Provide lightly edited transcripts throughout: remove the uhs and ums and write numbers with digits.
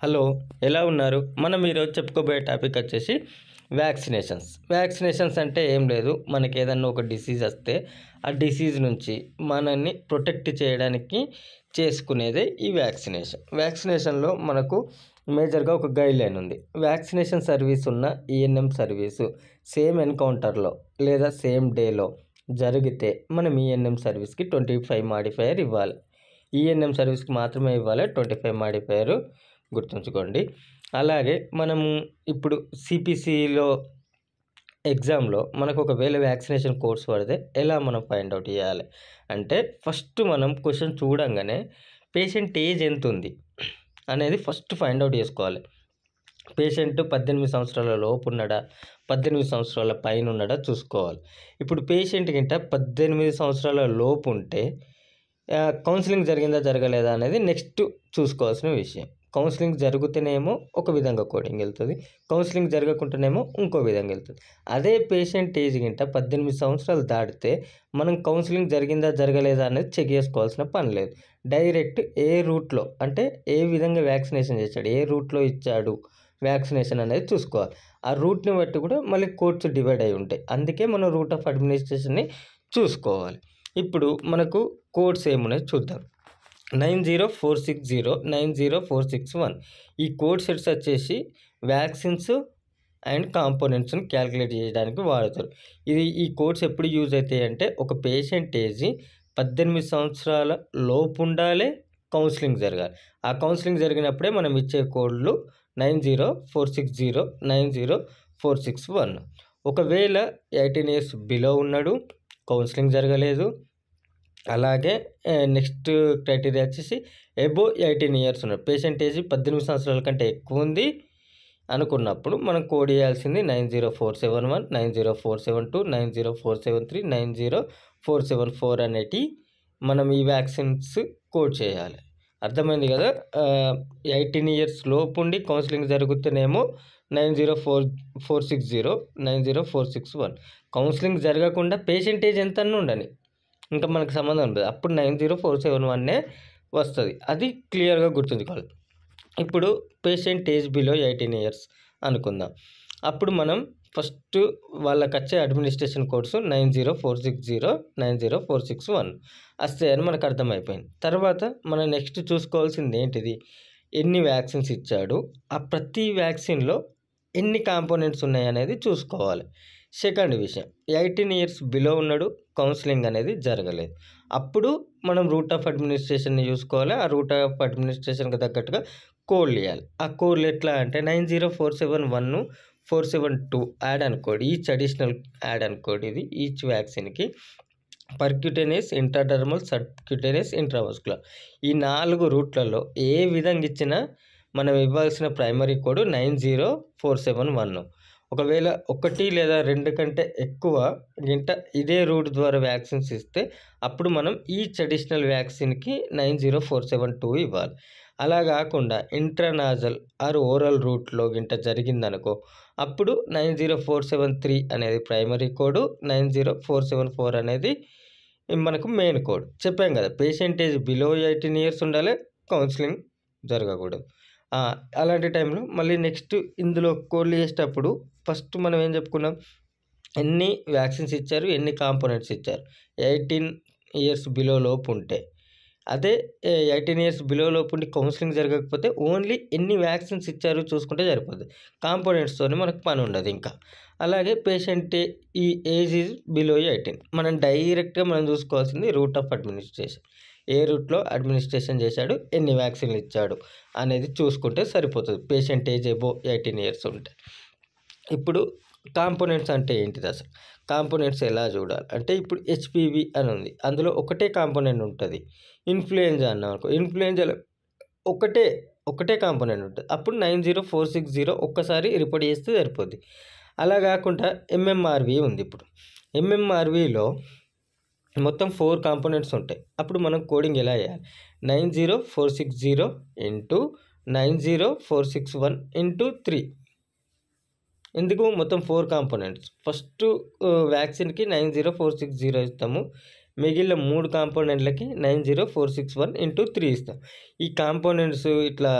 Hello, ఎలా ఉన్నారు? మనం ఈరోజు చెప్పుకోబోయే టాపిక్ వచ్చేసి వ్యాక్సినేషన్స్ అంటే ఏం లేదు, మనకి ఏదన్నా ఒక డిసీజ్ వస్తే ఆ డిసీజ్ నుంచి మనల్ని ప్రొటెక్ట్ చేయడానికి చేసుకునేదే ఈ వ్యాక్సినేషన్లో మనకు మేజర్గా ఒక గైడ్లైన్ ఉంది. వ్యాక్సినేషన్ సర్వీస్ ఉన్న ఈఎన్ఎం సర్వీసు సేమ్ ఎన్కౌంటర్లో లేదా సేమ్ డేలో జరిగితే మనం ఈఎన్ఎం సర్వీస్కి 25 మాడిఫైయర్ ఇవ్వాలి. ఈఎన్ఎం సర్వీస్కి మాత్రమే ఇవ్వాలి 25 మాడిఫైయర్, గుర్తుంచుకోండి. అలాగే మనము ఇప్పుడు సిపిసిలో ఎగ్జామ్లో మనకు ఒకవేళ వ్యాక్సినేషన్ కోర్స్ పడితే ఎలా మనం ఫైండ్ అవుట్ చేయాలి అంటే, ఫస్ట్ మనం క్వశ్చన్ చూడంగానే పేషెంట్ ఏజ్ ఎంత ఉంది అనేది ఫస్ట్ ఫైండ్ అవుట్ చేసుకోవాలి. పేషెంట్ 18 సంవత్సరాల లోపు ఉన్నాడా, 18 సంవత్సరాల పైన ఉన్నాడా చూసుకోవాలి. ఇప్పుడు పేషెంట్ గింట 18 సంవత్సరాల లోపు ఉంటే కౌన్సిలింగ్ జరిగిందా జరగలేదా అనేది నెక్స్ట్ చూసుకోవాల్సిన విషయం. కౌన్సిలింగ్ జరుగుతూనేమో ఒక విధంగా కోడింగ్ వెళ్తుంది, కౌన్సిలింగ్ జరగకుండానేమో ఇంకో విధంగా వెళ్తుంది. అదే పేషెంట్ ఏజ్ గింట 18 సంవత్సరాలు దాటితే మనం కౌన్సిలింగ్ జరిగిందా జరగలేదా అనేది చెక్ చేసుకోవాల్సిన పని లేదు. డైరెక్ట్ ఏ రూట్లో అంటే ఏ విధంగా వ్యాక్సినేషన్ చేశాడు, ఏ రూట్లో ఇచ్చాడు వ్యాక్సినేషన్ అనేది చూసుకోవాలి. ఆ రూట్ని బట్టి కూడా మళ్ళీ కోర్ట్స్ డివైడ్ అయి ఉంటాయి. అందుకే మనం రూట్ ఆఫ్ అడ్మినిస్ట్రేషన్ని చూసుకోవాలి. ఇప్పుడు మనకు కోడ్స్ ఏమున్నాయో చూద్దాం. 9046090461 90461 ఈ కోడ్ సెట్స్ వచ్చేసి వ్యాక్సిన్స్ అండ్ కాంపోనెంట్స్ని క్యాలిక్యులేట్ చేయడానికి వాడతారు. ఈ కోడ్స్ ఎప్పుడు యూజ్ అవుతాయి అంటే, ఒక పేషెంట్ ఏజ్ 18 సంవత్సరాల లోపు ఉండాలి, కౌన్సిలింగ్ జరగాలి. ఆ కౌన్సిలింగ్ జరిగినప్పుడే మనం ఇచ్చే కోడ్లు 9046090461. ఒకవేళ 18 ఇయర్స్ బిలో ఉన్నాడు, కౌన్సిలింగ్ జరగలేదు. అలాగే నెక్స్ట్ క్రైటీరియా వచ్చేసి అబోవ్ 18 ఇయర్స్ ఉన్నాడు, పేషెంట్ ఏజ్ 18 సంవత్సరాల కంటే ఎక్కువ ఉంది అనుకున్నప్పుడు మనం కోడ్ చేయాల్సింది 90471, 90472, 90473, 90474 అనేటి మనం ఈ వ్యాక్సిన్స్ కోడ్ చేయాలి. అర్థమైంది కదా? 18 ఇయర్స్ లోపు ఉండి కౌన్సిలింగ్ జరుగుతూనేమో 90460, 90461. కౌన్సిలింగ్ జరగకుండా పేషెంట్ ఏజ్ ఎంత ఉండని ఇంకా మనకు సంబంధం ఉండదు, అప్పుడు 90471 వస్తుంది. అది క్లియర్గా గుర్తుంచుకోవాలి. ఇప్పుడు పేషెంట్ ఏజ్ బిలో 18 ఇయర్స్ అనుకుందాం. అప్పుడు మనం ఫస్ట్ వాళ్ళకి వచ్చే అడ్మినిస్ట్రేషన్ కోడ్స్ 90460, 90461 వస్తాయని మనకు అర్థమైపోయింది. తర్వాత మనం నెక్స్ట్ చూసుకోవాల్సింది ఏంటిది, ఎన్ని వ్యాక్సిన్స్ ఇచ్చాడు, ఆ ప్రతి వ్యాక్సిన్లో ఎన్ని కాంపోనెంట్స్ ఉన్నాయి అనేది చూసుకోవాలి. సెకండ్ విషయం, 18 ఇయర్స్ బిలో ఉన్నాడు, కౌన్సిలింగ్ అనేది జరగలేదు. అప్పుడు మనం రూట్ ఆఫ్ అడ్మినిస్ట్రేషన్ని చూసుకోవాలి. ఆ రూట్ ఆఫ్ అడ్మినిస్ట్రేషన్కి తగ్గట్టుగా కోడ్లు ఇవ్వాలి. ఆ కోడ్లు ఎట్లా అంటే 90471, 472 add on code, each additional add on code. ఇది ఈచ్ వ్యాక్సిన్కి పర్క్యూటేనియస్, ఇంట్రాడర్మల్, సబ్క్యూటేనియస్, ఇంట్రామస్కులర్ ఈ 4 రూట్లలో ఏ విధంగా ఇచ్చినా మనం ఇవ్వాల్సిన ప్రైమరీ కోడ్ 90471. ఒకవేళ 1 లేదా 2 కంటే ఎక్కువ గింట ఇదే రూట్ ద్వారా వ్యాక్సిన్స్ ఇస్తే అప్పుడు మనం ఈచ్ అడిషనల్ వ్యాక్సిన్కి 90472 ఇవ్వాలి. అలా కాకుండా ఇంట్రానాజల్ ఆర్ ఓరల్ రూట్లో గింట జరిగిందనుకో, అప్పుడు 90473 అనేది ప్రైమరీ కోడ్, 90474 అనేది మనకు మెయిన్ కోడ్. చెప్పాం కదా, పేషెంట్ ఏజ్ బిలో 18 ఇయర్స్ ఉండాలి, కౌన్సిలింగ్ జరగకూడదు. అలాంటి టైంలో మళ్ళీ నెక్స్ట్ ఇందులో కోడ్లు చేసేటప్పుడు ఫస్ట్ మనం ఏం చెప్పుకున్నాం, ఎన్ని వ్యాక్సిన్స్ ఇచ్చారు, ఎన్ని కాంపోనెంట్స్ ఇచ్చారు. 18 ఇయర్స్ బిలో లోపు ఉంటే, అదే 18 ఇయర్స్ బిలో లోపు ఉండి కౌన్సిలింగ్ జరగకపోతే ఓన్లీ ఎన్ని వ్యాక్సిన్స్ ఇచ్చారు చూసుకుంటే సరిపోతుంది, కాంపోనెంట్స్తో మనకు పని ఉండదు ఇంకా. అలాగే పేషెంట్ ఈ ఏజ్ ఈజ్ బిలో 18, మనం డైరెక్ట్గా మనం చూసుకోవాల్సింది రూట్ ఆఫ్ అడ్మినిస్ట్రేషన్, ఏ రూట్లో అడ్మినిస్ట్రేషన్ చేశాడు, ఎన్ని వ్యాక్సిన్లు ఇచ్చాడు అనేది చూసుకుంటే సరిపోతుంది పేషెంట్ ఏజ్ అబోవ్ 18 ఇయర్స్ ఉంటే. ఇప్పుడు కాంపోనెంట్స్ అంటే ఏంటిది అసలు, కాంపోనెంట్స్ ఎలా చూడాలి అంటే, ఇప్పుడు హెచ్పివి అని ఉంది, అందులో ఒకటే కాంపోనెంట్ ఉంటుంది. ఇన్ఫ్లుయెంజా అన్నాం అనుకో, ఇన్ఫ్లుయెంజాలో ఒకటే కాంపోనెంట్ ఉంటుంది, అప్పుడు 90460 ఒక్కసారి రిపోర్ట్ చేస్తే సరిపోద్ది. అలా కాకుండా ఎంఎంఆర్వి ఉంది. ఇప్పుడు ఎంఎంఆర్విలో మొత్తం 4 కాంపోనెంట్స్ ఉంటాయి. అప్పుడు మనం కోడింగ్ ఎలా చేయాలి, 90460 ఇంటూ 90461 ఇంటూ 3. ఎందుకు మొత్తం 4 కాంపోనెంట్స్, ఫస్ట్ వ్యాక్సిన్కి 90460 ఇస్తాము, మిగిలిన 3 కాంపోనెంట్లకి 90461 ఇంటూ 3 ఇస్తాం. ఈ కాంపోనెంట్స్ ఇట్లా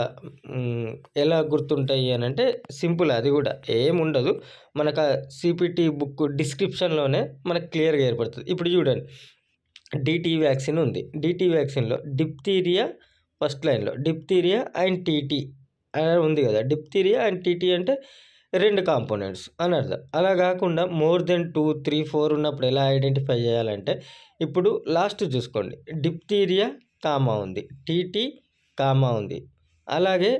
ఎలా గుర్తుంటాయి అని అంటే సింపుల్, అది కూడా ఏముండదు. మనకు సిపిటి బుక్ డిస్క్రిప్షన్లోనే మనకు క్లియర్గా ఏర్పడుతుంది. ఇప్పుడు చూడండి, డిటి వ్యాక్సిన్ ఉంది. డిటి వ్యాక్సిన్లో డిప్తీరియా ఫస్ట్ లైన్లో డిప్తీరియా అండ్ టీటీ ఉంది కదా. డిప్తీరియా అండ్ టీటీ అంటే 2 కాంపోనెంట్స్ అని అర్థం. అలా కాకుండా మోర్ దెన్ 2, 3, 4 ఉన్నప్పుడు ఎలా ఐడెంటిఫై చేయాలంటే, ఇప్పుడు లాస్ట్ చూసుకోండి, డిప్తీరియా కామా ఉంది, టీటీ కామా ఉంది, అలాగే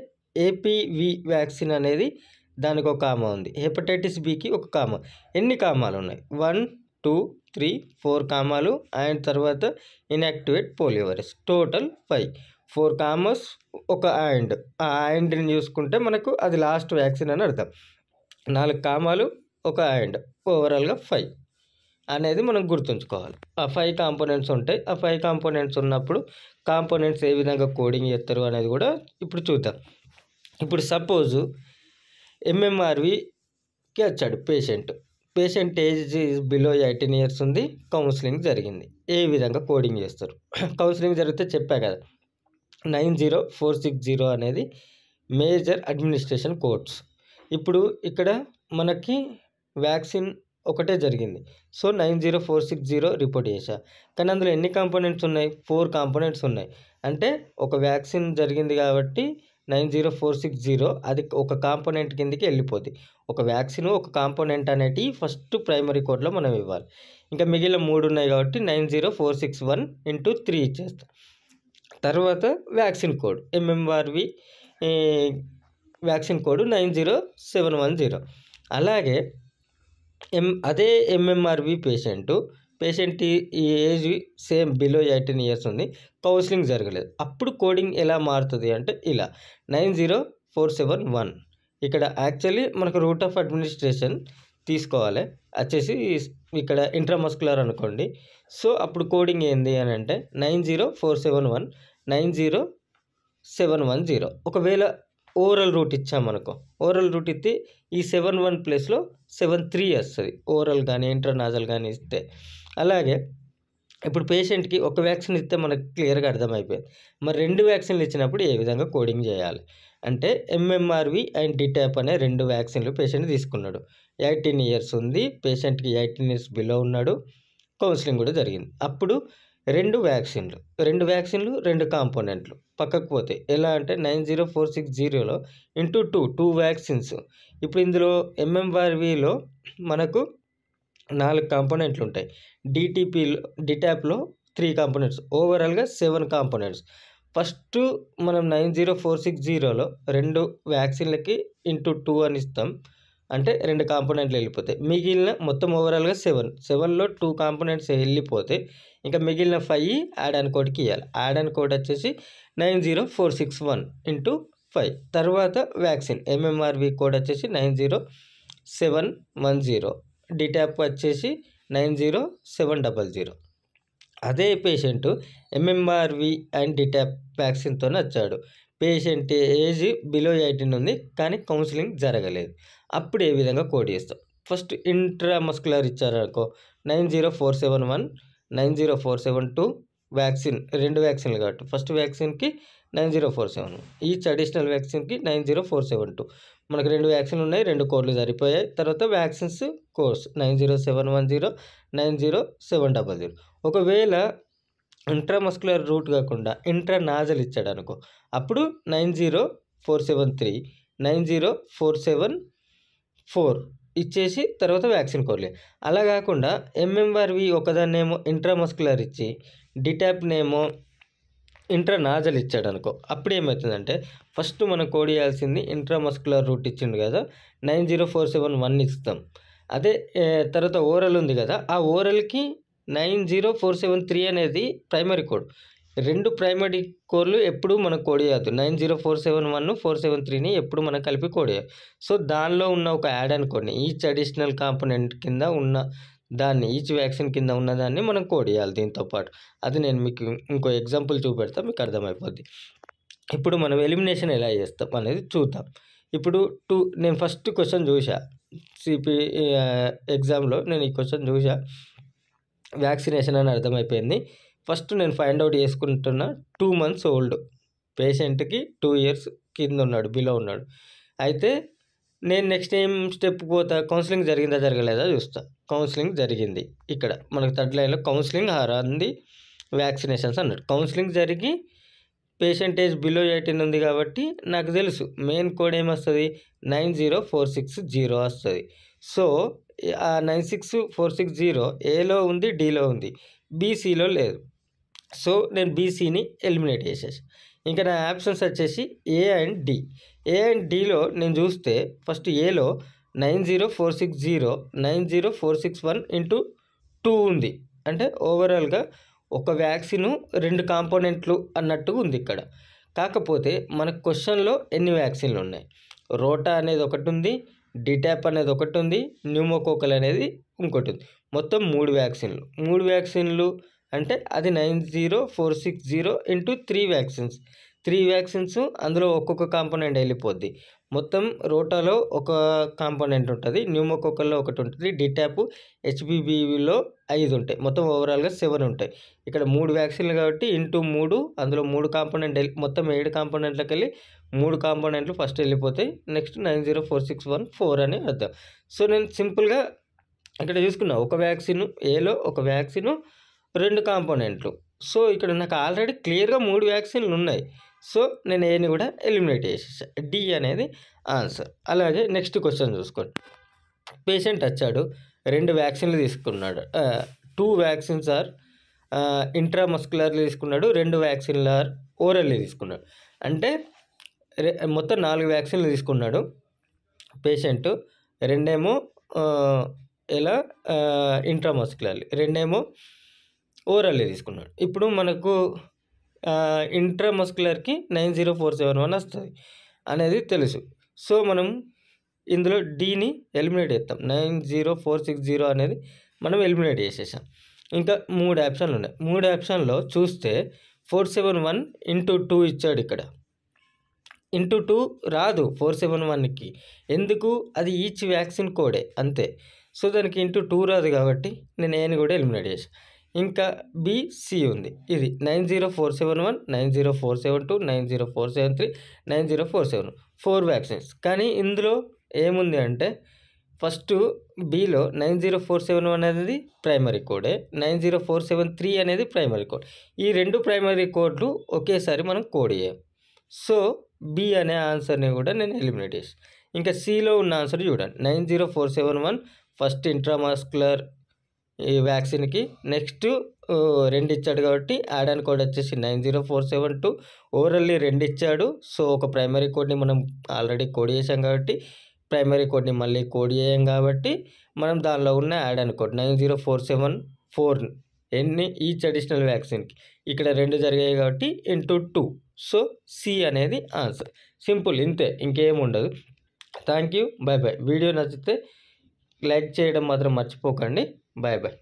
ఏపీవి వ్యాక్సిన్ అనేది దానికి ఒక కామా ఉంది, హెపటైటిస్ బికి ఒక కామా. ఎన్ని కామాలు ఉన్నాయి? 1, 2, 3, 4 కామాలు అండ్ తర్వాత inactivate polio virus, total 5. 4 commerce ఒక అండ్, ఆ అండ్ని చూసుకుంటే మనకు అది లాస్ట్ వ్యాక్సిన్ అని అర్థం. 4 కామాలు ఒక అండ్, ఓవరాల్గా 5 అనేది మనం గుర్తుంచుకోవాలి. ఆ 5 కాంపోనెంట్స్ ఉంటాయి. ఆ 5 కాంపోనెంట్స్ ఉన్నప్పుడు కాంపోనెంట్స్ ఏ విధంగా కోడింగ్ చేస్తారు అనేది కూడా ఇప్పుడు చూద్దాం. ఇప్పుడు సపోజు ఎంఎంఆర్వికి వచ్చాడు పేషెంట్ ఏజ్ బిలో 18 ఇయర్స్ ఉంది, కౌన్సిలింగ్ జరిగింది. ఏ విధంగా కోడింగ్ చేస్తారు? కౌన్సిలింగ్ జరిగితే చెప్పా కదా, 90460 అనేది మేజర్ అడ్మినిస్ట్రేషన్ కోడ్స్. ఇప్పుడు ఇక్కడ మనకి వ్యాక్సిన్ ఒకటే జరిగింది, సో 90460 రిపోర్ట్ చేశా. కానీ అందులో ఎన్ని కాంపోనెంట్స్ ఉన్నాయి? 4 కాంపోనెంట్స్ ఉన్నాయి. అంటే ఒక వ్యాక్సిన్ జరిగింది కాబట్టి 90460 అది ఒక కాంపోనెంట్ కిందకి వెళ్ళిపోతుంది. ఒక వ్యాక్సిన్ ఒక కాంపోనెంట్ అనేటి ఫస్ట్ ప్రైమరీ కోడ్లో మనం ఇవ్వాలి. ఇంకా మిగిలిన 3 ఉన్నాయి కాబట్టి 90461 ఇంటూ 3 ఇచ్చేస్తాం. తర్వాత వ్యాక్సిన్ కోడ్ ఎంఎంఆర్వి వ్యాక్సిన్ కోడ్ 90710. అలాగే అదే ఎంఎంఆర్వి పేషెంట్ ఈ ఏజ్ సేమ్ బిలో 18 ఇయర్స్ ఉంది, కౌన్సిలింగ్ జరగలేదు. అప్పుడు కోడింగ్ ఎలా మారుతుంది అంటే ఇలా 90471. ఇక్కడ యాక్చువల్లీ మనకు రూట్ ఆఫ్ అడ్మినిస్ట్రేషన్ తీసుకోవాలి, వచ్చేసి ఇక్కడ ఇంట్రామస్కులర్ అనుకోండి. సో అప్పుడు కోడింగ్ ఏంది అని అంటే 90471 90710. ఒకవేళ ఓరల్ రూట్ ఇచ్చామనుకో, ఓరల్ రూట్ ఇస్తే ఈ 71 ప్లేస్లో 73 వస్తుంది, ఓరల్ కానీ ఇంటర్నాజల్ కానీ ఇస్తే. అలాగే ఇప్పుడు పేషెంట్కి ఒక వ్యాక్సిన్ ఇస్తే మనకు క్లియర్గా అర్థమైపోయింది. మరి 2 వ్యాక్సిన్లు ఇచ్చినప్పుడు ఏ విధంగా కోడింగ్ చేయాలి అంటే, ఎంఎంఆర్వి అండ్ డిటాప్ అనే 2 వ్యాక్సిన్లు పేషెంట్ తీసుకున్నాడు. 18 ఇయర్స్ ఉంది, పేషెంట్కి 18 ఇయర్స్ బిలో ఉన్నాడు, కౌన్సిలింగ్ కూడా జరిగింది. అప్పుడు 2 వ్యాక్సిన్లు 2 కాంపోనెంట్లు పక్కకు పోతాయి. ఎలా అంటే 90460లో ఇంటూ 2 వ్యాక్సిన్స్. ఇప్పుడు ఇందులో ఎంఎంఆర్విలో మనకు 4 కాంపోనెంట్లు ఉంటాయి, డిటాప్లో 3 కాంపోనెంట్స్, ఓవరాల్గా 7 కాంపోనెంట్స్. ఫస్ట్ మనం 90460లో 2 వ్యాక్సిన్లకి ఇంటూ 2 అని ఇస్తాం, అంటే 2 కాంపోనెంట్లు వెళ్ళిపోతాయి. మిగిలిన మొత్తం ఓవరాల్గా 7లో 2 కాంపోనెంట్స్ వెళ్ళిపోతే ఇంకా మిగిలిన 5 యాడ్ ఆన్ కోడ్కి ఇవ్వాలి. యాడ్ ఆన్ కోడ్ వచ్చేసి 90461 ఇంటూ 5. తర్వాత వ్యాక్సిన్ ఎంఎంఆర్వి కోడ్ వచ్చేసి 90710, డిటాప్ వచ్చేసి 90700. అదే పేషెంట్ ఎంఎంఆర్వి అండ్ డిటాప్ వ్యాక్సిన్తో వచ్చాడు. పేషెంట్ ఏజ్ బిలో 18 ఉంది కానీ కౌన్సిలింగ్ జరగలేదు. అప్పుడు ఏ విధంగా కోడ్ చేస్తాం? ఫస్ట్ ఇంట్రామస్కులర్ ఇచ్చారనుకో 90471 90472 వ్యాక్సిన్, 2 వ్యాక్సిన్లు కాబట్టి ఫస్ట్ వ్యాక్సిన్కి 90471, ఈచ్ అడిషనల్ వ్యాక్సిన్కి 90472. మనకు 2 వ్యాక్సిన్లు ఉన్నాయి, 2 కోడ్లు సరిపోయాయి. తర్వాత వ్యాక్సిన్స్ కోర్స్ 90710 90700. ఒకవేళ ఇంట్రామస్కులర్ రూట్ కాకుండా ఇంట్రానాజల్ ఇచ్చాడు అనుకో, అప్పుడు 90473 90474 ఇచ్చేసి తర్వాత వ్యాక్సిన్ కోడ్లే. అలా కాకుండా ఎంఎంఆర్వి ఒకదాన్నేమో ఇంట్రామస్కులర్ ఇచ్చి డిటాప్నేమో ఇంట్రానాజల్ ఇచ్చాడు అనుకో, అప్పుడు ఏమవుతుందంటే ఫస్ట్ మనం కోడ్ చేయాల్సింది ఇంట్రామస్కులర్ రూట్ ఇచ్చిండు కదా 90471 ఇస్తాం. అదే తర్వాత ఓరల్ ఉంది కదా, ఆ ఓరల్కి 90473 అనేది ప్రైమరీ కోడ్. 2 ప్రైమరీ కోడ్లు ఎప్పుడు మనం కోడ్ చేయొద్దు. 90471 473ని ఎప్పుడు మనం కలిపి కోడ్ చేయాలి. సో దానిలో ఉన్న ఒక యాడ్ ఆన్ కోడ్ని ఈచ్ అడిషనల్ కాంపోనెంట్ కింద ఉన్న దాన్ని, ఈచ్ వ్యాక్సిన్ కింద ఉన్నదాన్ని మనం కోడ్ చేయాలి దీంతో పాటు. అది నేను మీకు ఇంకో ఎగ్జాంపుల్ చూపెడతా, మీకు అర్థమైపోద్ది. ఇప్పుడు మనం ఎలిమినేషన్ ఎలా చేస్తాం అనేది చూద్దాం. ఇప్పుడు నేను ఫస్ట్ క్వశ్చన్ చూసా, సిపి ఎగ్జామ్లో నేను ఈ క్వశ్చన్ చూసా. వ్యాక్సినేషన్ అని అర్థమైపోయింది. ఫస్ట్ నేను ఫైండ్ అవుట్ చేసుకుంటున్న 2 months ఓల్డ్ పేషెంట్కి 2 years కింద ఉన్నాడు, బిలో ఉన్నాడు. అయితే నేను నెక్స్ట్ ఏం స్టెప్ పోతా, కౌన్సిలింగ్ జరిగిందా జరగలేదా చూస్తా. కౌన్సిలింగ్ జరిగింది. ఇక్కడ మనకు థర్డ్ లైన్లో కౌన్సిలింగ్ అంది వ్యాక్సినేషన్స్ అన్నాడు. కౌన్సిలింగ్ జరిగి పేషెంట్ ఏజ్ బిలో 18 ఉంది కాబట్టి నాకు తెలుసు మెయిన్ కోడ్ ఏమొస్తుంది, 90460 వస్తుంది. సో ఆ 96460 ఏలో ఉంది, డీలో ఉంది, బీసీలో లేదు. సో నేను బీసీని ఎలిమినేట్ చేసేసి ఇంకా నా ఆప్షన్స్ వచ్చేసి A and D. A and డిలో నేను చూస్తే ఫస్ట్ ఏలో 90460 90461 × 2 ఉంది. అంటే ఓవరాల్గా ఒక వ్యాక్సిన్ 2 కాంపోనెంట్లు అన్నట్టుగా ఉంది ఇక్కడ. కాకపోతే మన క్వశ్చన్లో ఎన్ని వ్యాక్సిన్లు ఉన్నాయి, రోటా అనేది ఒకటి ఉంది, డిటాప్ అనేది ఒకటి ఉంది, న్యూమోకోకల్ అనేది ఇంకోటి ఉంది. మొత్తం 3 వ్యాక్సిన్లు. 3 వ్యాక్సిన్లు అంటే అది 90460 × 3 వ్యాక్సిన్స్. 3 వ్యాక్సిన్స్ అందులో ఒక్కొక్క కాంపోనెంట్ వెళ్ళిపోద్ది. మొత్తం రోటాలో ఒక కాంపోనెంట్ ఉంటుంది, న్యూమోకోకల్లో ఒకటి ఉంటుంది, డిటాప్ హెచ్బిబిలో 5 ఉంటాయి. మొత్తం ఓవరాల్గా 7 ఉంటాయి. ఇక్కడ 3 వ్యాక్సిన్లు కాబట్టి ఇంటూ 3, అందులో 3 కాంపోనెంట్ మొత్తం 7 కాంపోనెంట్లకు వెళ్ళి 3 కాంపోనెంట్లు ఫస్ట్ వెళ్ళిపోతాయి. నెక్స్ట్ 90461 4 అని అర్థం. సో నేను సింపుల్గా ఇక్కడ చూసుకున్నా, ఒక వ్యాక్సిన్ ఏలో ఒక వ్యాక్సిన్ 2 కాంపోనెంట్లు. సో ఇక్కడ నాకు ఆల్రెడీ క్లియర్గా 3 వ్యాక్సిన్లు ఉన్నాయి. సో నేను ఏని కూడా ఎలిమినేట్ చేసేసా. డి అనేది ఆన్సర్. అలాగే నెక్స్ట్ క్వశ్చన్ చూసుకోండి. పేషెంట్ వచ్చాడు, 2 వ్యాక్సిన్లు తీసుకున్నాడు. 2 వ్యాక్సిన్స్ ఆర్ ఇంట్రామస్కులర్లు తీసుకున్నాడు, 2 వ్యాక్సిన్లు ఆర్ ఓరల్లీ తీసుకున్నాడు. అంటే మొత్తం 4 వ్యాక్సిన్లు తీసుకున్నాడు పేషెంట్. 2 ఏమో ఎలా ఇంట్రామస్కులర్లీ, 2 ఏమో ఓరల్లీ తీసుకున్నాడు. ఇప్పుడు మనకు ఇంట్రామస్కులర్కి 90471 వస్తుంది అనేది తెలుసు. సో మనం ఇందులో డీని ఎలిమినేట్ చేస్తాం. 90460 అనేది మనం ఎలిమినేట్ చేసేసాం. ఇంకా 3 ఆప్షన్లు ఉన్నాయి. 3 ఆప్షన్లో చూస్తే 471 × 2 ఇచ్చాడు. ఇక్కడ × 2 రాదు 471కి. ఎందుకు, అది ఈచ్ వ్యాక్సిన్ కోడే అంతే. సో దానికి × 2 రాదు కాబట్టి నేను ఏని కూడా ఎలిమినేట్ చేసాను. ఇంకా బీసీ ఉంది. ఇది 90471 90472 90473 90471 4 వ్యాక్సిన్స్. కానీ ఇందులో ఏముంది అంటే ఫస్ట్ బీలో 90471 అనేది ప్రైమరీ కోడే, 90473 అనేది ప్రైమరీ కోడ్. ఈ 2 ప్రైమరీ కోడ్లు ఒకేసారి మనం కోడ్ చేయం. సో బి అనే ఆన్సర్ని కూడా నేను ఎలిమినేట్ చేసాను. ఇంకా సిలో ఉన్న ఆన్సర్ చూడండి. 90471 ఫస్ట్ ఇంట్రామస్కులర్ ఈ వ్యాక్సిన్కి, నెక్స్ట్ 2 ఇచ్చాడు కాబట్టి యాడ్ ఆన్ కోడ్ వచ్చేసి 90472. ఓరల్లీ 2 ఇచ్చాడు. సో ఒక ప్రైమరీ కోడ్ని మనం ఆల్రెడీ కోడ్ చేసాం కాబట్టి ప్రైమరీ కోడ్ని మళ్ళీ కోడ్ చేయం కాబట్టి మనం దానిలో ఉన్న యాడ్ ఆన్ కోడ్ 90474 ఎన్ని ఈచ్ అడిషనల్ వ్యాక్సిన్కి. ఇక్కడ 2 జరిగాయి కాబట్టి × 2. సో సి అనేది ఆన్సర్. సింపుల్, ఇంతే, ఇంకేం ఉండదు. Thank you, bye bye. Video నచ్చితే లైక్ చేయడం మాత్రం మర్చిపోకండి. Bye bye.